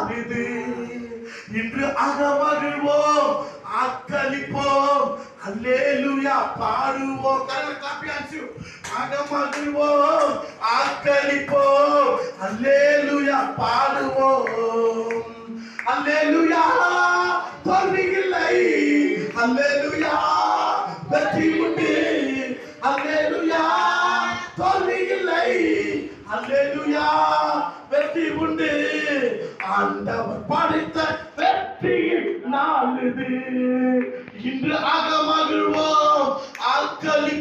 நாளுது. இன்று அகமகிழ்வோம், ஆக்களிப்போம், அல்லேலூயா பாடுவோம். கரங்களை காப்பி ஆச்சு. அகமகிழ்வோம், ஆக்களிப்போம், அல்லேலூயா பாடுவோம். அல்லேலூயா தோல்வி இல்லை, அல்லேலூயா வெற்றி உண்டு. அல்லேலூயா தோல்வி இல்லை, அல்லேலூயா வெற்றி உண்டு. ஆண்டவர் படைத்த வெற்றியின் நாள் இது. இன்று அகமகிழ்வோம், ஆட்களி